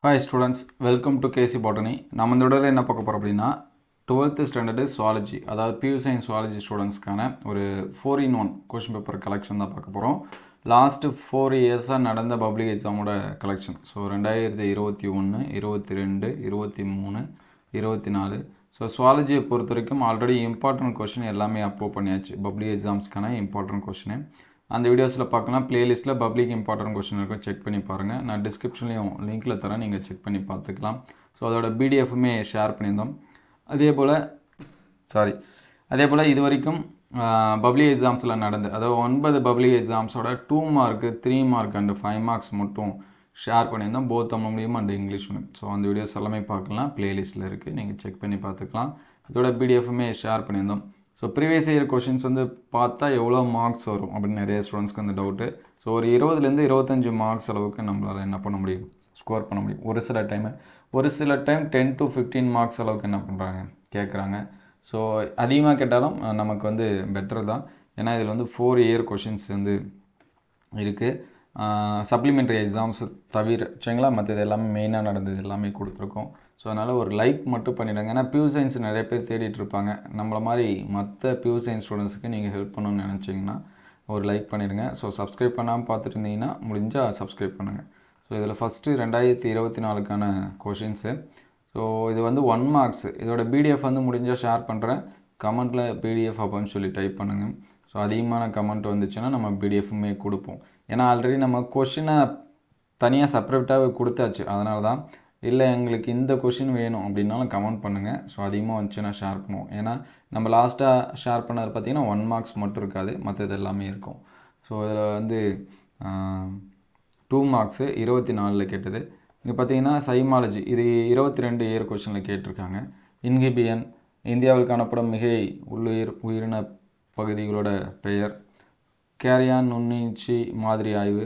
Hi students, welcome to KC Botany. நம்ம இந்த வீடியோல என்ன பார்க்க போறோம் அப்படினா 12th standard zoology அதாவது PU Science zoology ஸ்டூடண்ட்ஸ்க்கான ஒரு 4-in-1 क्वेश्चन பேப்பர் கலெக்ஷன் தான் பார்க்க போறோம். லாஸ்ட் 4 இயர்ஸா நடந்த பப்ளிக் எக்ஸாமோட கலெக்ஷன். ஸோ 2021, 22, 23, 24. ஸோ சுவாலஜியை பொறுத்த வரைக்கும் ஆல்ரெடி இம்பார்ட்டன்ட் கொஸ்டின் எல்லாமே அப்லோட் பண்ணியாச்சு. பப்ளிக் எக்ஸாம்ஸ்க்கான இம்பார்ட்டன்ட் கொஸ்டின் அந்த வீடியோஸில் பார்க்கலாம். பிளேலிஸ்ட்டில் பப்ளிக் இம்பார்ட்டன்ட் கொஸ்டின் இருக்கும், செக் பண்ணி பாருங்கள். நான் டிஸ்கிரிப்ஷன்லேயும் லிங்க்கில் தரேன், நீங்கள் செக் பண்ணி பார்த்துக்கலாம். ஸோ அதோட பிடிஎஃப்மே ஷேர் பண்ணியிருந்தோம். அதே போல் இது வரைக்கும் பப்ளிக் எக்ஸாம்ஸில் நடந்து, அதாவது 9 பப்ளிக் எக்ஸாம்ஸோட 2 மார்க்கு 3 மார்க் அண்ட் 5 மார்க்ஸ் மட்டும் ஷேர் பண்ணியிருந்தோம், both Tamil medium and English medium. So அந்த வீடியோஸ் எல்லாமே பார்க்கலாம், பிளேலிஸ்ட்டில் இருக்குது, நீங்கள் செக் பண்ணி பார்த்துக்கலாம். இதோட பிடிஎஃப்மே ஷேர் பண்ணியிருந்தோம். ஸோ ப்ரீவியஸ் இயர் கொஷின்ஸ் வந்து பார்த்தா எவ்வளோ மார்க்ஸ் வரும் அப்படின்னு நிறைய ஸ்டூடெண்ட்ஸ்க்கு அந்த டவுட்டு. ஸோ ஒரு 20லேருந்து 25 மார்க்ஸ் அளவுக்கு நம்மளால் என்ன பண்ண முடியும், ஸ்கோர் பண்ண முடியும். ஒரு சில டைம் 10 to 15 மார்க்ஸ் அளவுக்கு என்ன பண்ணுறாங்க, கேட்குறாங்க. ஸோ அதிகமாக கேட்டாலும் நமக்கு வந்து பெட்டர் தான். ஏன்னா இதில் வந்து 4 இயர் கொஷின்ஸ் வந்து இருக்குது. சப்ளிமெண்ட்ரி எக்ஸாம்ஸ் தவிர சரிங்களா, மற்றது எல்லாமே மெயினாக நடந்தது எல்லாமே கொடுத்துருக்கோம். ஸோ அதனால் ஒரு லைக் மட்டும் பண்ணிவிடுங்க. ஏன்னா பியூ சயின்ஸ் நிறைய பேர் தேடிட்டு இருப்பாங்க. நம்மளை மாதிரி மற்ற பியூ சயின்ஸ் ஸ்டூடெண்ட்ஸுக்கு நீங்கள் ஹெல்ப் பண்ணணும்னு நினச்சிங்கன்னா ஒரு லைக் பண்ணிவிடுங்க. ஸோ சப்ஸ்கிரைப் பண்ணாமல் பார்த்துட்டு இருந்தீங்கன்னா முடிஞ்சால் சப்ஸ்கிரைப் பண்ணுங்கள். ஸோ இதில் ஃபஸ்ட்டு 2024க்கான கொஷின்ஸு. ஸோ இது வந்து 1 மார்க்ஸ். இதோட பிடிஎஃப் வந்து முடிஞ்சால் ஷேர் பண்ணுறேன். கமெண்ட்டில் பிடிஎஃப் அப்படின்னு சொல்லி டைப் பண்ணுங்கள். ஸோ அதிகமான கமெண்ட் வந்துச்சுன்னா நம்ம பிடிஎஃப்புமே கொடுப்போம். ஏன்னா ஆல்ரெடி நம்ம கொஷினை தனியாக செப்பரேட்டாக கொடுத்தாச்சு. அதனால தான். இல்லை எங்களுக்கு இந்த கொஷின் வேணும் அப்படின்னாலும் கமெண்ட் பண்ணுங்கள். ஸோ அதிகமாக வந்துச்சுன்னா ஷேர் பண்ணுவோம். ஏன்னா நம்ம லாஸ்ட்டாக ஷேர் பண்ணது பார்த்திங்கன்னா 1 மார்க்ஸ் மட்டும் இருக்காது, மற்றது எல்லாமே இருக்கும். ஸோ இதில் வந்து 2 மார்க்ஸு 24 கேட்டது. இங்கே பார்த்தீங்கன்னா சைமாலஜி, இது 22 இயர் கொஷினில் கேட்டிருக்காங்க. இன்ஹிபியன், இந்தியாவில் காணப்படும் மிகை உயிரின பகுதிகளோட பெயர், கேரியான் நுண்ணீச்சி மாதிரி ஆய்வு,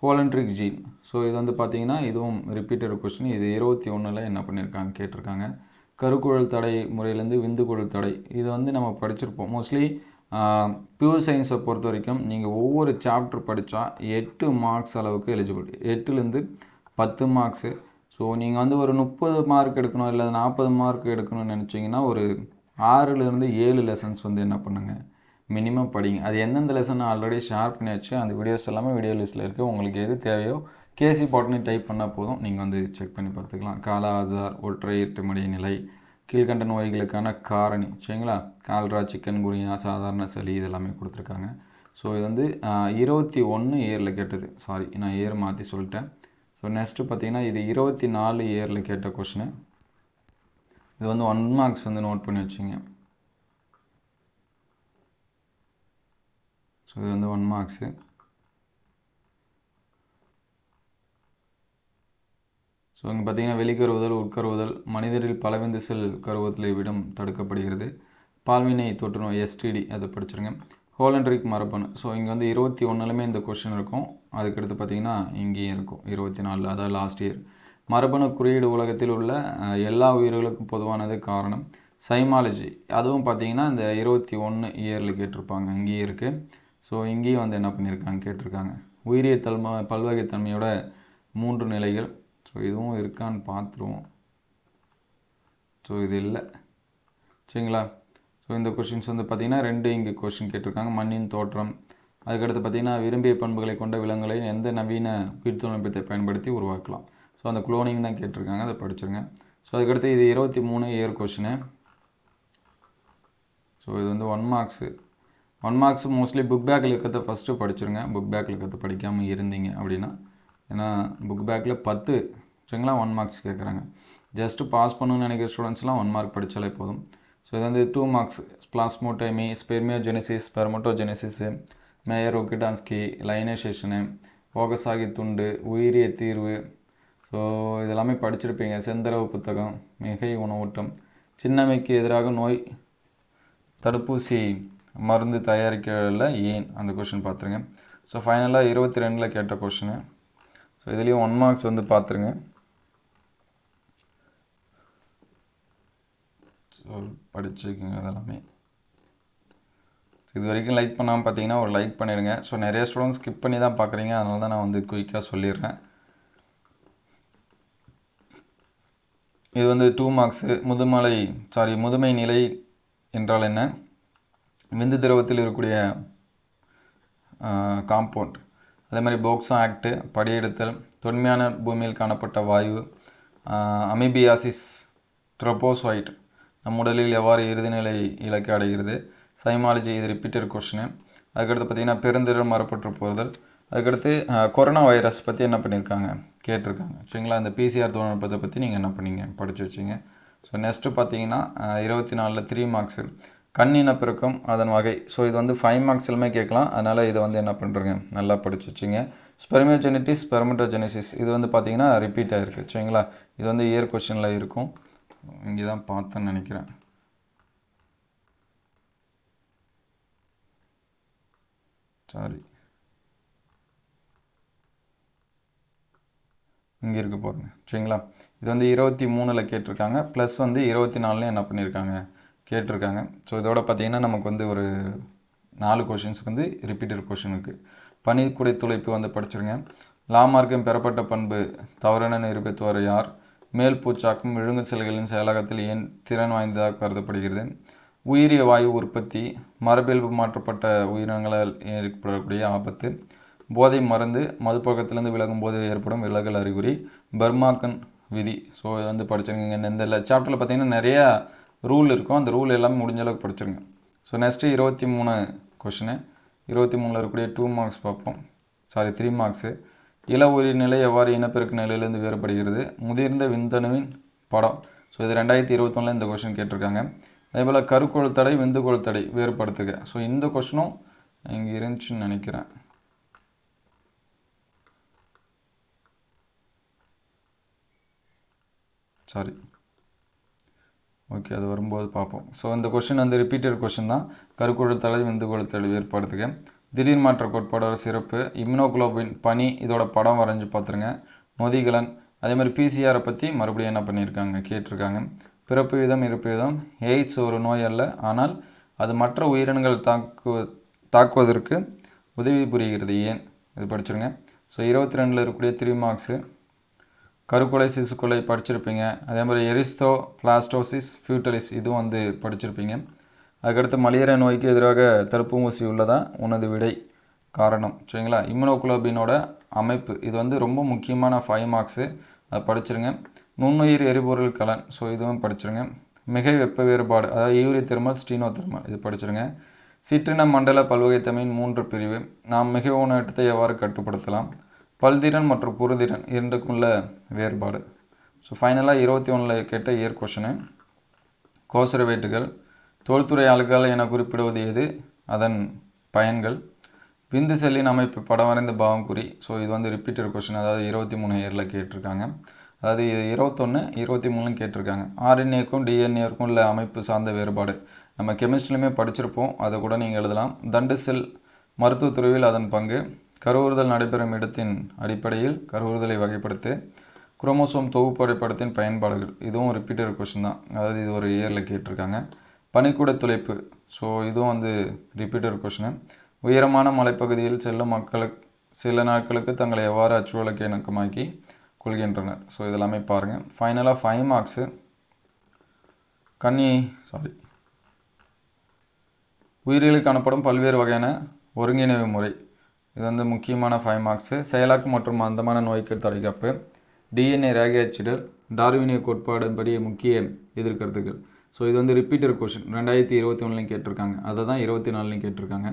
ஹோலண்ட்ரிக் ஜீன். ஸோ இது வந்து பார்த்திங்கன்னா இதுவும் ரிப்பீட்டட் கொஸ்டின். இது 21ல் என்ன பண்ணியிருக்காங்க கேட்டிருக்காங்க. கருக்குழல் தடை முறையிலேருந்து விந்துக்குழல் தடை, இது வந்து நம்ம படிச்சிருப்போம். மோஸ்ட்லி பியூர் சயின்ஸை பொறுத்த வரைக்கும் நீங்கள் ஒவ்வொரு சாப்டர் படித்தா 8 மார்க்ஸ் அளவுக்கு எலிஜிபிள், 8லேருந்து 10 மார்க்ஸு. ஸோ நீங்கள் வந்து ஒரு 30 மார்க் எடுக்கணும் இல்லை 40 மார்க் எடுக்கணும்னு நினச்சிங்கன்னா ஒரு 6லேருந்து 7 லெசன்ஸ் வந்து என்ன பண்ணுங்கள், மினிமம் படிங்க. அது எந்தெந்த லெசன் ஆல்ரெடி ஷேர் பண்ணியாச்சு, அந்த வீடியோஸ் எல்லாமே வீடியோ லிஸ்ட்டில் இருக்குது. உங்களுக்கு எது தேவையோ கேசி பாட்னி டைப் பண்ணால் போதும், நீங்கள் வந்து செக் பண்ணி பார்த்துக்கலாம். காலா ஆசார், ஒற்றை எட்டுமடி நிலை, கீழ்கண்ட நோய்களுக்கான காரணி சரிங்களா, கால்ரா, சிக்கன் குனியா, சாதாரண சளி, இதெல்லாமே கொடுத்துருக்காங்க. ஸோ இது வந்து 21 இயரில் கேட்டது. சாரி, நான் இயர் மாற்றி சொல்லிட்டேன். ஸோ நெக்ஸ்ட்டு பார்த்தீங்கன்னா இது 24 இயரில் கேட்ட கொஷினு. இது வந்து 1 மார்க்ஸ் வந்து நோட் பண்ணி வச்சுங்க. ஸோ இது வந்து 1 மார்க்ஸு. ஸோ இங்கே பார்த்தீங்கன்னா வெளிக்கருவுதல், உட்கருவுதல், மனிதரில் பலவிந்து செல் கருவுதலை விடம் தடுக்கப்படுகிறது. பால்வினை தொற்றுநோய் எஸ்டிடி, அதை படிச்சிருங்க. ஹோலண்ட்ரிக் மரபணு. ஸோ இங்கே வந்து 21லுமே இந்த கொஷின் இருக்கும். அதுக்கடுத்து பார்த்தீங்கன்னா இங்கேயும் இருக்கும் 24, அதாவது லாஸ்ட் இயர். மரபணு குறியீடு உலகத்தில் உள்ள எல்லா உயிர்களுக்கும் பொதுவானது காரணம். சைமாலஜி, அதுவும் பார்த்தீங்கன்னா இந்த 21 இயரில் கேட்டிருப்பாங்க, இங்கேயும் இருக்குது. ஸோ இங்கேயும் வந்து என்ன பண்ணியிருக்காங்க கேட்டிருக்காங்க. உயிரிய பல்வகைத்தன்மையோட 3 நிலைகள். ஸோ இதுவும் இருக்கான்னு பார்த்துருவோம். ஸோ இது இல்லை சரிங்களா. ஸோ இந்த கொஷின்ஸ் வந்து பார்த்திங்கன்னா 2 இங்கே கொஷின் கேட்டிருக்காங்க. மண்ணின் தோற்றம், அதுக்கடுத்து பார்த்திங்கன்னா விரும்பிய பண்புகளை கொண்ட விலங்குகளை எந்த நவீன உயிர் தொழில்நுட்பத்தை பயன்படுத்தி உருவாக்கலாம். ஸோ அந்த குளோனிங் தான் கேட்டிருக்காங்க, அதை படிச்சுருங்க. ஸோ அதுக்கடுத்து இது 23 இயர் கொஷினு. ஸோ இது வந்து 1 marks. 1 marks mostly book back இலக்கத்தை ஃபஸ்ட்டு படிச்சுருங்க. புக் பேக் இலக்கத்தை படிக்காமல் இருந்தீங்க அப்படின்னா, ஏன்னா புக் பேக்கில் 10 சரிங்களா 1 மார்க்ஸ் கேட்குறாங்க. ஜஸ்ட்டு பாஸ் பண்ணணும்னு நினைக்கிற ஸ்டூடெண்ட்ஸ்லாம் 1 மார்க் படித்தாலே போதும். ஸோ இது வந்து 2 மார்க்ஸ். பிளாஸ்மோடைமி, ஸ்பெர்மியோஜெனிசிஸ், ஸ்பெர்மட்டோஜெனிசிஸு, மேயர் ஒக்கிடான்ஸ்கி, லைனேஷேஷனு, ஓகசாகி துண்டு, உயிரிய தீர்வு. ஸோ இதெல்லாமே படிச்சிருப்பீங்க. செந்தரவு புத்தகம், மிகை உணவூட்டம், சின்னம்மைக்கு எதிராக நோய் தடுப்பூசி மருந்து தயாரிக்கல ஏன், அந்த கொஷின் பார்த்துருங்க. ஸோ ஃபைனலாக 22ல் கேட்ட கொஷினு. ஸோ இதுலேயும் 1 மார்க்ஸ் வந்து பார்த்துருங்க. ஸோ படிச்சுக்கோங்க அதெல்லாமே. இது வரைக்கும் லைக் பண்ணாமல் பார்த்தீங்கன்னா ஒரு லைக் பண்ணிடுங்க. ஸோ நிறைய ஸ்டூடெண்ட்ஸ் ஸ்கிப் பண்ணி தான் பார்க்குறீங்க, அதனால தான் நான் வந்து குயிக்காக சொல்லிடுறேன். இது வந்து 2 மார்க்ஸு. முதுமை நிலை என்றால் என்ன, விந்து திரவத்தில் இருக்கக்கூடிய காம்பவுண்ட், அதே மாதிரி போக்சோ ஆக்டு, படியெடுத்தல், தொன்மையான பூமியில் காணப்பட்ட வாயு, அமீபியாசிஸ், ட்ரோபோசைட் நம் உடலில் எவ்வாறு இறுதிநிலை இலக்கை அடைகிறது, சைமாலஜி, இது ரிப்பீட்டட் கொஷினு. அதுக்கடுத்து பார்த்திங்கன்னா பெருந்திரள் மரப்பற்று போறுதல். அதுக்கடுத்து கொரோனா வைரஸ் பற்றி என்ன பண்ணியிருக்காங்க கேட்டிருக்காங்க. சரிங்களா, இந்த பிசிஆர் தொழில்நுட்பத்தை பற்றி நீங்கள் என்ன பண்ணீங்க படித்து வச்சிங்க. ஸோ நெக்ஸ்ட்டு பார்த்தீங்கன்னா 24 3 மார்க்ஸு, கண் இனப்பெருக்கம் அதன் வகை. ஸோ இது வந்து 5 மார்க்ஸ்லுமே கேட்கலாம். அதனால் இதை வந்து என்ன பண்ணுறங்க நல்லா படித்து வச்சிங்க. ஸ்பெர்மியோஜெனிட்டிஸ், ஸ்பெர்மட்டோஜெனிசிஸ் இது வந்து பார்த்திங்கன்னா ரிப்பீட் ஆகிருக்கு. சரிங்களா, இது வந்து இயர் கொஷனில் இருக்கும். இங்கே தான் பார்த்தேன்னு நினைக்கிறேன். சாரி, இங்கே இருக்க பாருங்க. சரிங்களா, இது வந்து 23 கேட்டிருக்காங்க, ப்ளஸ் வந்து 24 என்ன பண்ணியிருக்காங்க கேட்டிருக்காங்க. ஸோ இதோட பார்த்திங்கன்னா நமக்கு வந்து ஒரு 4 கொஷின்ஸுக்கு வந்து ரிப்பீட்டட் கொஷின் இருக்குது. பனிக்குடை துளைப்பு வந்து படிச்சிருங்க. லாமார்க்கின் பெறப்பட்ட பண்பு தவறான நிரூபித்துவர் யார், மேல் பூச்சாக்கும் விழுங்கு செல்களின் செயலாக்கத்தில் ஏன் திறன் வாய்ந்ததாக கருதப்படுகிறது, உயிரிய வாயு உற்பத்தி, மரபியல்பு மாற்றப்பட்ட உயிரினங்களால் ஏற்படக்கூடிய ஆபத்து, போதை மருந்து, மதுப்பழக்கத்திலேருந்து விலகும் போது ஏற்படும் விலகல் அறிகுறி, பர்மாக்கன் விதி. ஸோ இது வந்து படிச்சிருங்க. இந்த சாப்டரில் பார்த்திங்கன்னா நிறையா ரூல் இருக்கும். அந்த ரூல் எல்லாமே முடிஞ்ச அளவுக்கு படிச்சிருங்க. So next 23 question. 23 இருக்கக்கூடிய 2 மார்க்ஸ் பார்ப்போம். 3 மார்க்ஸு. இள உயிர்நிலை எவ்வாறு இனப்பெருக்க நிலையிலிருந்து வேறுபடுகிறது, முதிர்ந்த விந்தணுவின் படம். ஸோ இது 2021 இந்த கொஷின் கேட்டிருக்காங்க. அதேபோல் கருக்கோள் தடை, விந்துகோள் தடை வேறுபடுத்துக. ஸோ இந்த கொஷினும் இங்கே இருந்துச்சுன்னு நினைக்கிறேன். சாரி, ஓகே, அது வரும்போது பார்ப்போம். ஸோ இந்த கொஷின் வந்து ரிப்பீட்டட் கொஷின் தான். கருக்குழல் தடை, விந்துகோள் தடை வேறுபடுத்துக. திடீர் மாற்ற கோட்பாடோட சிறப்பு, இம்யூனோகுளோபின் பனி இதோட படம் வரைஞ்சி பார்த்துருங்க. நொதிகலன், அதே மாதிரி பிசிஆரை பற்றி மறுபடியும் என்ன பண்ணியிருக்காங்க கேட்டிருக்காங்க. பிறப்பு வீதம், இறப்பு வீதம். எய்ட்ஸ் ஒரு நோய் அல்ல, ஆனால் அது மற்ற உயிரினங்கள் தாக்குவதற்கு உதவி புரிகிறது, ஏன், இது படிச்சிருங்க. ஸோ 22 இருக்கக்கூடிய 3 மார்க்ஸு. கருக்குலை, சிசுக்குலை படிச்சிருப்பீங்க. அதே மாதிரி எரிஸ்தோ பிளாஸ்டோசிஸ் ஃபியூட்டலிஸ் இதுவும் வந்து படிச்சிருப்பீங்க. அதுக்கடுத்து மலேரியா நோய்க்கு எதிராக தடுப்பு ஊசி உள்ளதா, உனது விடை, காரணம். சரிங்களா, இம்யூனோகுளோபினோட அமைப்பு இது வந்து ரொம்ப முக்கியமான 5 மார்க்ஸு, அதை படிச்சிருங்க. நுண்ணுயிர் எரிபொருள் கலன், ஸோ இதுவும் படிச்சிருங்க. மிகை வெப்ப வேறுபாடு, அதாவது யூரி தெர்மல், ஸ்டீனோ தெர்மல், இது படிச்சிருங்க. சிற்றின மண்டல பல்வகைத்தன்மையின் 3 பிரிவு, நாம் மிகை ஊனேற்றத்தை எவ்வாறு கட்டுப்படுத்தலாம், பல்திறன் மற்றும் குறுதிறன் இரண்டுக்குள்ள வேறுபாடு. ஸோ ஃபைனலாக 21 கேட்ட இயர் கொஷனு. கோசரவேட்டுகள், தொல்துறை ஆல்கஹால் என குறிப்பிடுவது எது, அதன் பயன்கள், விந்து செல்லின் அமைப்பு படம் வரைந்த பாவம் குறி. ஸோ இது வந்து ரிப்பீட்டட் கொஷின், அதாவது 23 இயரில் கேட்டிருக்காங்க. அதாவது 21 23 கேட்டிருக்காங்க. ஆர்என்ஏக்கும் டிஎன்ஏக்கும் உள்ள அமைப்பு சார்ந்த வேறுபாடு நம்ம கெமிஸ்ட்ரிலையுமே படிச்சிருப்போம், அதை கூட நீங்கள் எழுதலாம். தண்டு செல் மருத்துவத்துறையில் அதன் பங்கு, கருவுறுதல் நடைபெறும் இடத்தின் அடிப்படையில் கருவுறுதலை வகைப்படுத்து, குரோமோசோம் தொகுப்பு வரைபடத்தின் பயன்பாடுகள், இதுவும் ரிப்பீட்டட் கொஷின் தான், அதாவது இது ஒரு இயரில் கேட்டிருக்காங்க. பனிக்கூட துளைப்பு, ஸோ இதுவும் வந்து ரிப்பீட்டட் கொஷினு. உயரமான மலைப்பகுதியில் செல்லும் மக்களுக்கு சில நாட்களுக்கு தங்களை எவ்வாறு அச்சுவலுக்கு இணக்கமாக்கி கொள்கின்றனர். ஸோ இதெல்லாமே பாருங்கள். ஃபைனலாக 5 மார்க்ஸு. உயிரியலில் காணப்படும் பல்வேறு வகையான ஒருங்கிணைவு முறை, இது வந்து முக்கியமான 5 மார்க்ஸு. செயலாக்கம் மற்றும் மந்தமான நோய்க்கு தடைக்காப்பு, டிஎன்ஏ ரேகை அச்சிடல், டார்வினிய கோட்பாடுபடி முக்கிய எதிர்கருத்துக்கள். ஸோ இது வந்து ரிப்பீட்டட் கொஷின், 2021 கேட்டிருக்காங்க, அதை தான் 24 கேட்டிருக்காங்க.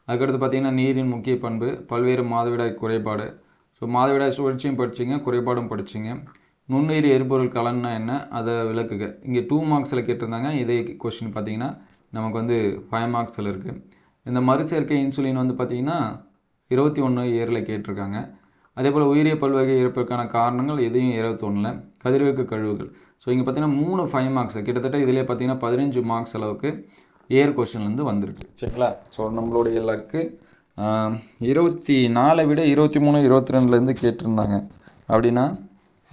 அதுக்கடுத்து பார்த்திங்கன்னா நீரின் முக்கிய பண்பு, பல்வேறு மாதவிடாய் குறைபாடு. ஸோ மாதவிடாய் சுழற்சியும் படிச்சிங்க, குறைபாடும் படிச்சிங்க. நுண்ணுயிர் எரிபொருள் கலன்னா என்ன, அதை விளக்குக. இங்கே 2 மார்க்ஸில் கேட்டிருந்தாங்க, இதே கொஷின் பார்த்திங்கன்னா நமக்கு வந்து 5 மார்க்ஸில் இருக்குது. இந்த மறுசேர்க்கை இன்சுலின் வந்து பார்த்திங்கன்னா 21 இயரில் கேட்டிருக்காங்க. அதே போல் உயிரிய பல்வகை இறப்பிற்கான காரணங்கள், இதையும் 21. கதிர்வீக்கு கழிவுகள். ஸோ இங்கே பார்த்திங்கன்னா 3 5 மார்க்ஸ், கிட்டத்தட்ட இதிலே பார்த்திங்கன்னா 15 மார்க்ஸ் அளவுக்கு ஏர் கொஷின்லேருந்து வந்திருக்கு. சரிங்களா, ஸோ நம்மளுடைய இலக்கு 24 விட 23 22லேருந்து கேட்டிருந்தாங்க அப்படின்னா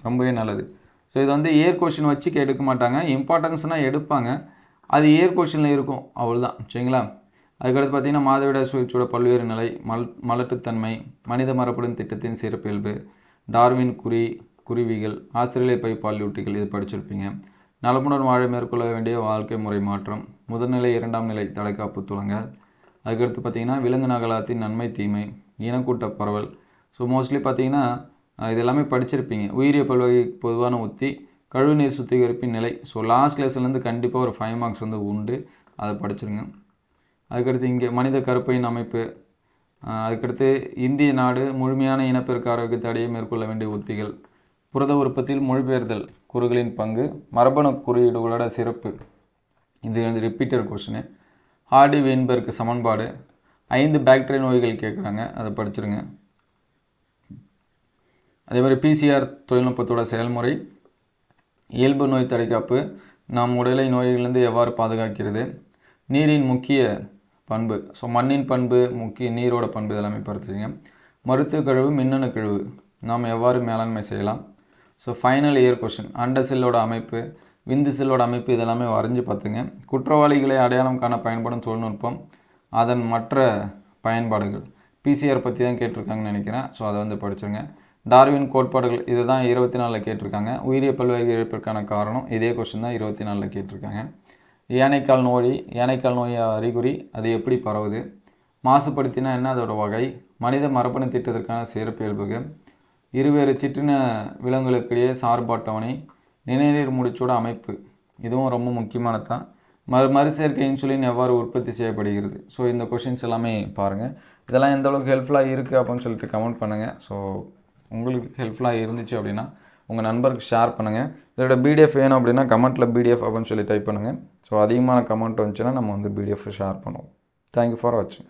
ரொம்பவே நல்லது. ஸோ இது வந்து ஏர் கொஷின் வச்சு எடுக்க மாட்டாங்க, இம்பார்ட்டன்ஸ்னால் எடுப்பாங்க, அது ஏர் கொஷினில் இருக்கும், அவ்வளோதான். சரிங்களா, அதுக்கடுத்து பார்த்திங்கன்னா மாதவிடாய் சுழற்சியோட பல்வேறு நிலை, மலட்டுத்தன்மை, மனித மரபணு திட்டத்தின் சிறப்பியல்பு, டார்வின் குறி, குருவிகள், ஆஸ்திரேலிய பை பாலூட்டிகள் இது படிச்சிருப்பீங்க. நலமுடன் வாழ மேற்கொள்ள வேண்டிய வாழ்க்கை முறை மாற்றம், முதல்நிலை 2ஆம் நிலை தடைக்காப்பு துலங்கல். அதுக்கடுத்து பார்த்தீங்கன்னா விலங்கு நகலாத்தின் நன்மை தீமை, இனக்கூட்ட பரவல். ஸோ மோஸ்ட்லி பார்த்தீங்கன்னா இது எல்லாமே படிச்சிருப்பீங்க. உயிரிய பல்வகை பொதுவான உத்தி, கழிவுநீர் சுத்திகரிப்பின் நிலை. ஸோ லாஸ்ட் லெசன்லேருந்து கண்டிப்பாக ஒரு 5 மார்க்ஸ் வந்து உண்டு, அதை படிச்சிருங்க. அதுக்கடுத்து இங்கே மனித கருப்பையின் அமைப்பு. அதுக்கடுத்து இந்திய நாடு முழுமையான இனப்பெருக்க ஆரோக்கியத்தை அடைய மேற்கொள்ள வேண்டிய உத்திகள், புரத உற்பத்தியில் மொழிபெயர்தல் கூறுகளின் பங்கு, மரபணு குறியீடுகளோட சிறப்பு. இது வந்து ரிப்பீட்டட் கொஸ்டின். ஹார்டி வீன்பெர்க் சமன்பாடு, 5 பாக்டீரியா நோய்கள் கேட்குறாங்க, அதை படிச்சிருங்க. அதே மாதிரி பிசிஆர் தொழில்நுட்பத்தோட செயல்முறை, இயல்பு நோய் தடைக்காப்பு, நம் உடலை நோய்களிலிருந்து எவ்வாறு பாதுகாக்கிறது, நீரின் முக்கிய பண்பு. ஸோ மண்ணின் பண்பு, முக்கிய நீரோட பண்பு இதெல்லாமே படிச்சுங்க. மருத்துவ கழிவு, மின்னணு கழிவு நாம் எவ்வாறு மேலாண்மை செய்யலாம். ஸோ ஃபைனல் இயர் கொஸ்டின், அண்ட செல்லோட அமைப்பு, விந்து செல்லோட அமைப்பு இதெல்லாமே வரைஞ்சி பார்த்துங்க. குற்றவாளிகளை அடையாளம் காண பயன்படும் தொழில்நுட்பம், அதன் மற்ற பயன்பாடுகள். பிசிஆர் பற்றி தான் கேட்டிருக்காங்கன்னு நினைக்கிறேன். ஸோ அதை வந்து படிச்சுருங்க. டார்வின் கோட்பாடுகள் இதுதான் 24 கேட்டிருக்காங்க. உயிரிய பல்வகை இழப்பிற்கான காரணம் இதே கொஸ்டின் தான் 24 கேட்டிருக்காங்க. யானைக்கால் நோய் அறிகுறி, அது எப்படி பரவுது, மாசுபடுத்தினா என்ன அதோட வகை, மனித மரபணு திட்டத்திற்கான சிறப்பியல்புகள், இருவேறு சிற்றின விலங்குகளுக்கிடையே சார்பாட்டவணை, நிணநீர் முடிச்சோட அமைப்பு, இதுவும் ரொம்ப முக்கியமானது தான். மறுசேர்க்கை இன்சுலின் எவ்வாறு உற்பத்தி செய்யப்படுகிறது. ஸோ இந்த கொஷின்ஸ் எல்லாமே பாருங்கள். இதெல்லாம் எந்த அளவுக்கு ஹெல்ப்ஃபுல்லாக இருக்குது அப்படின்னு சொல்லிட்டு கமெண்ட் பண்ணுங்கள். ஸோ உங்களுக்கு ஹெல்ப்ஃபுல்லாக இருந்துச்சு அப்படின்னா உங்கள் நண்பருக்கு ஷேர் பண்ணுங்கள். இதோட பிடிஎஃப் வேணும் அப்படின்னா கமெண்ட்டில் பிடிஎஃப் அப்படின்னு சொல்லி டைப் பண்ணுங்கள். ஸோ அதிகமான கமெண்ட் வந்துச்சுன்னா நம்ம வந்து பிடிஎஃப் ஷேர் பண்ணுவோம். தேங்க்யூ ஃபார் வாட்சிங்.